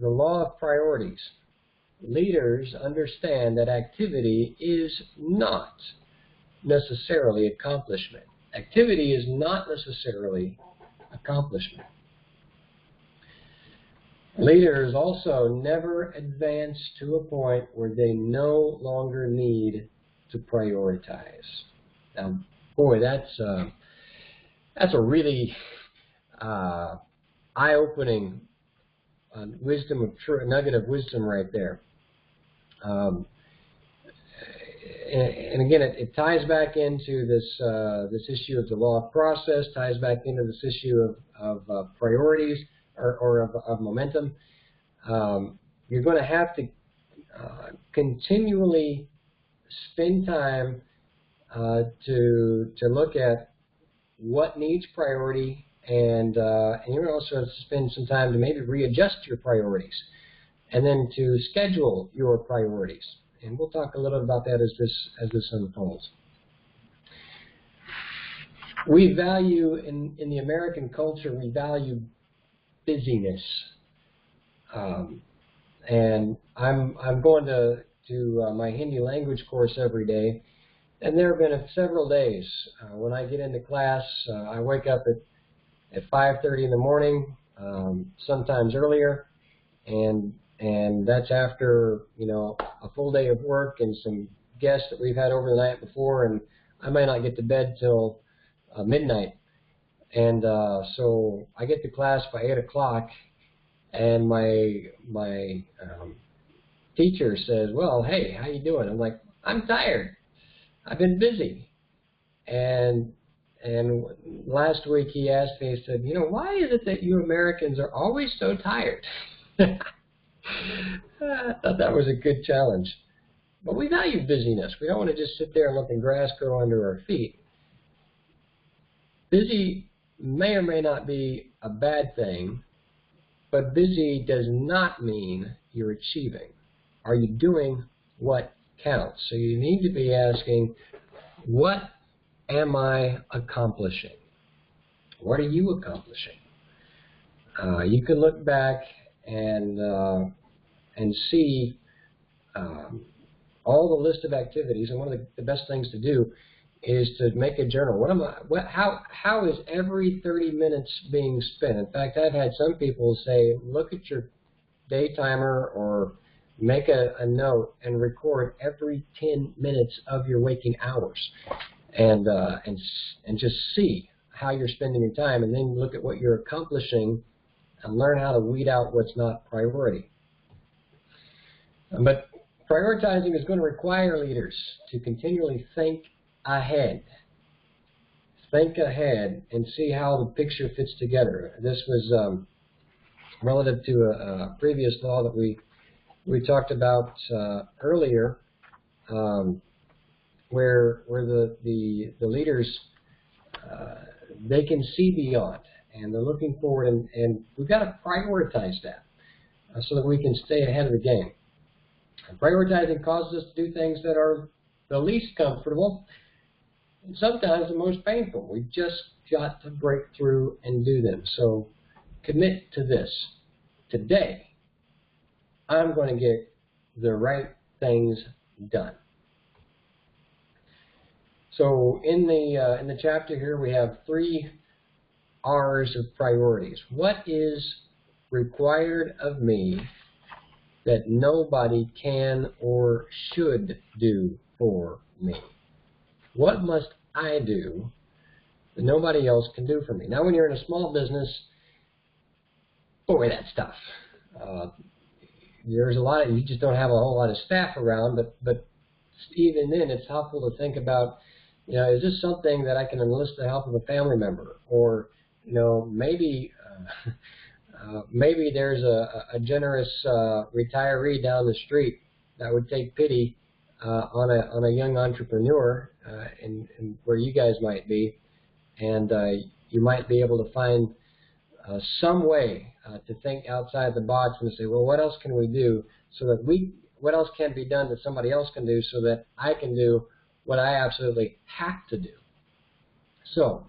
the law of priorities. Leaders understand that activity is not necessarily accomplishment. Activity is not necessarily accomplishment. Leaders also never advance to a point where they no longer need to prioritize. Now, boy, that's a really eye-opening nugget of wisdom right there. And again, it ties back into this issue of the law of process, ties back into this issue of priorities or of momentum. You're going to have to continually spend time to look at what needs priority, and you're going to also have to spend some time to maybe readjust your priorities, and then to schedule your priorities. And we'll talk a little about that as this unfolds. We value in the American culture, we value busyness, and I'm going to my Hindi language course every day, and there have been several days when I get into class. I wake up at 5:30 in the morning, sometimes earlier, and that's after a full day of work and some guests that we've had over the night before, and I may not get to bed till midnight. And so I get to class by 8 o'clock, and my teacher says, "Well, hey, how you doing?" I'm like, "I'm tired. I've been busy." And last week he asked me, he said, "Why is it that you Americans are always so tired?" I thought that was a good challenge. But we value busyness. We don't want to just sit there and let the grass grow under our feet. Busy may or may not be a bad thing, but busy does not mean you're achieving. Are you doing what counts? So you need to be asking, what am I accomplishing? What are you accomplishing? You can look back and see all the list of activities, and one of the best things to do is to make a journal. How is every 30 minutes being spent? In fact, I've had some people say, look at your day timer or make a note and record every 10 minutes of your waking hours, and just see how you're spending your time, and then look at what you're accomplishing and learn how to weed out what's not priority. But prioritizing is going to require leaders to continually think ahead. Think ahead and see how the picture fits together. This was relative to a previous law that we talked about earlier, where the leaders they can see beyond and they're looking forward, and we've got to prioritize that so that we can stay ahead of the game. And prioritizing causes us to do things that are the least comfortable and sometimes the most painful. We've just got to break through and do them. So commit to this. Today, I'm going to get the right things done. So in the chapter here, we have 3 R's of priorities. What is required of me that nobody can or should do for me? What must I do that nobody else can do for me? Now, when you're in a small business, boy, that's tough. There's a lot of, you just don't have a whole lot of staff around, but even then, it's helpful to think about, is this something that I can enlist the help of a family member, or maybe there's a generous retiree down the street that would take pity on a young entrepreneur in where you guys might be, and you might be able to find some way to think outside the box and say, well, what else can we do so that what else can be done that somebody else can do so that I can do what I absolutely have to do. So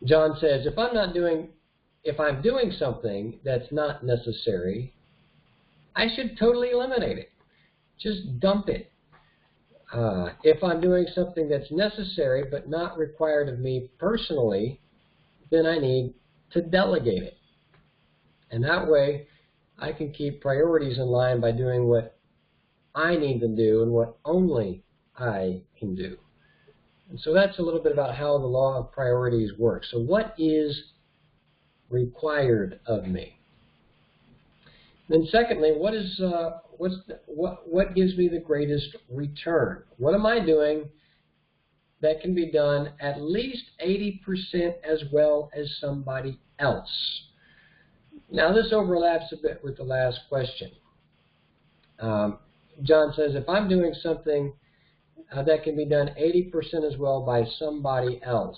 John says, if I'm doing something that's not necessary, I should totally eliminate it. Just dump it. If I'm doing something that's necessary but not required of me personally, then I need to delegate it. And that way, I can keep priorities in line by doing what I need to do and what only I can do. And so that's a little bit about how the law of priorities works. So what is required of me? Then secondly, what gives me the greatest return? What am I doing that can be done at least 80% as well as somebody else? Now this overlaps a bit with the last question. John says, if I'm doing something that can be done 80% as well by somebody else,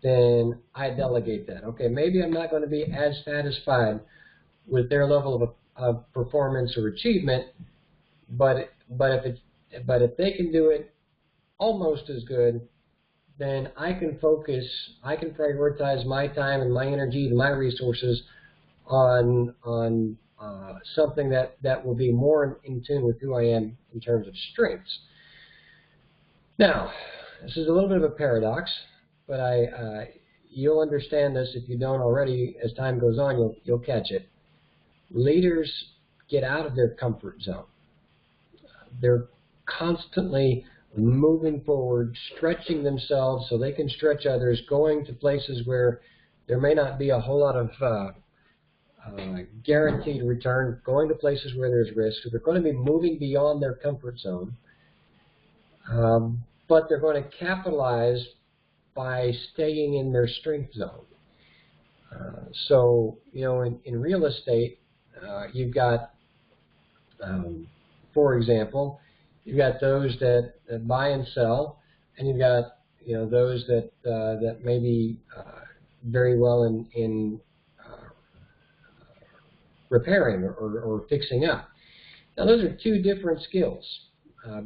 then I delegate that. Okay, maybe I'm not going to be as satisfied with their level of performance or achievement, but if they can do it almost as good, then I can focus, I can prioritize my time and my energy and my resources on something that will be more in tune with who I am in terms of strengths. Now, this is a little bit of a paradox, but you'll understand this if you don't already. As time goes on, you'll catch it. Leaders get out of their comfort zone. They're constantly moving forward, stretching themselves so they can stretch others, going to places where there may not be a whole lot of guaranteed return, going to places where there's risk. So they're going to be moving beyond their comfort zone, but they're going to capitalize by staying in their strength zone. So, you know, in real estate, you've got, for example, you've got those that buy and sell, and you've got, you know, those that may be very well in repairing or fixing up. Now, those are two different skills.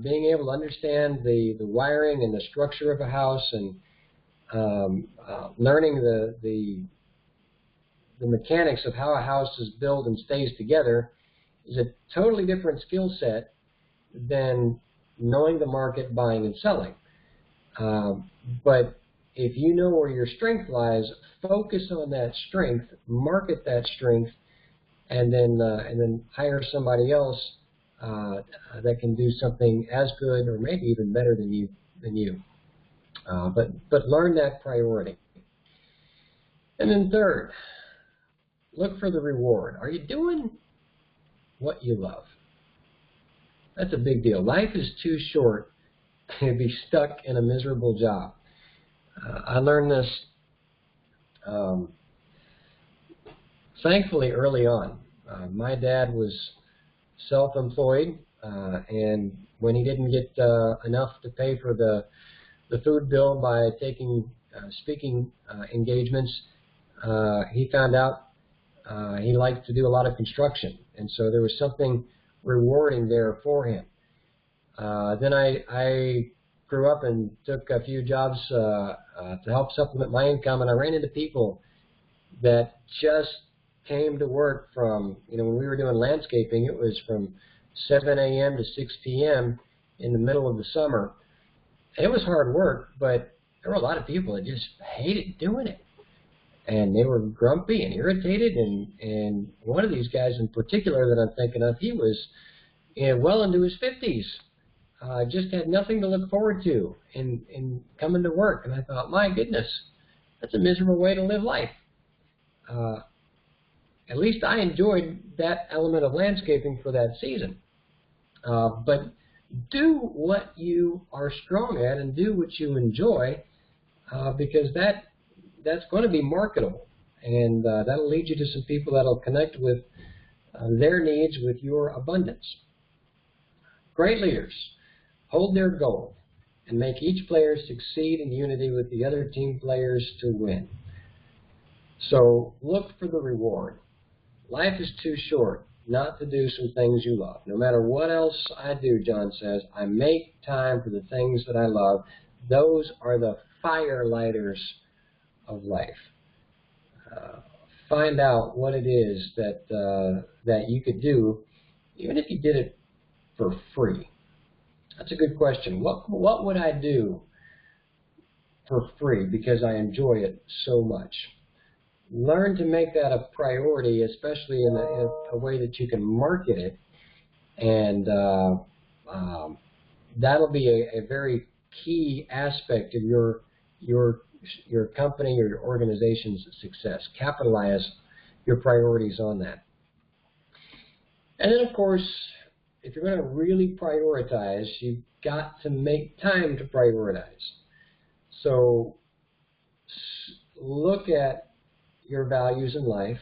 Being able to understand the wiring and the structure of a house, and learning the mechanics of how a house is built and stays together is a totally different skill set than knowing the market, buying and selling. But if you know where your strength lies, focus on that strength, market that strength, and then hire somebody else that can do something as good or maybe even better than you. But learn that priority. And then third, look for the reward. Are you doing what you love? That's a big deal. Life is too short to be stuck in a miserable job. I learned this thankfully early on. My dad was self-employed, and when he didn't get enough to pay for the food bill by taking speaking engagements, he found out he liked to do a lot of construction, and so there was something rewarding there for him. Then I grew up and took a few jobs to help supplement my income, and I ran into people that just came to work from, you know, when we were doing landscaping, it was from 7 a.m. to 6 p.m. in the middle of the summer. It was hard work, but there were a lot of people that just hated doing it. And they were grumpy and irritated, and one of these guys in particular that I'm thinking of, he was well into his 50s. Just had nothing to look forward to in coming to work. And I thought, my goodness, that's a miserable way to live life. At least I enjoyed that element of landscaping for that season. But do what you are strong at and do what you enjoy, because that's going to be marketable, and that'll lead you to some people that'll connect with their needs with your abundance. Great leaders hold their goal and make each player succeed in unity with the other team players to win. So look for the reward. Life is too short not to do some things you love. No matter what else I do, John says, I make time for the things that I love. Those are the firelighters of life. find out what it is that you could do, even if you did it for free. That's a good question. What would I do for free because I enjoy it so much? Learn to make that a priority, especially in a way that you can market it, and that'll be a very key aspect of your company or your organization's success. Capitalize your priorities on that. And then, of course, if you're going to really prioritize, you've got to make time to prioritize. So look at your values in life,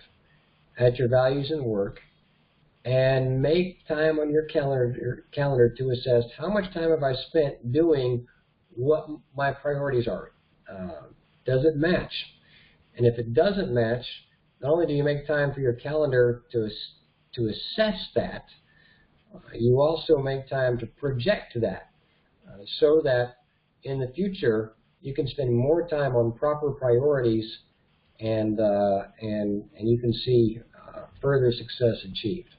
at your values in work, and make time on your calendar to assess how much time have I spent doing what my priorities are. Does it match? And if it doesn't match, not only do you make time for your calendar to assess that, you also make time to project that so that in the future you can spend more time on proper priorities and you can see further success achieved.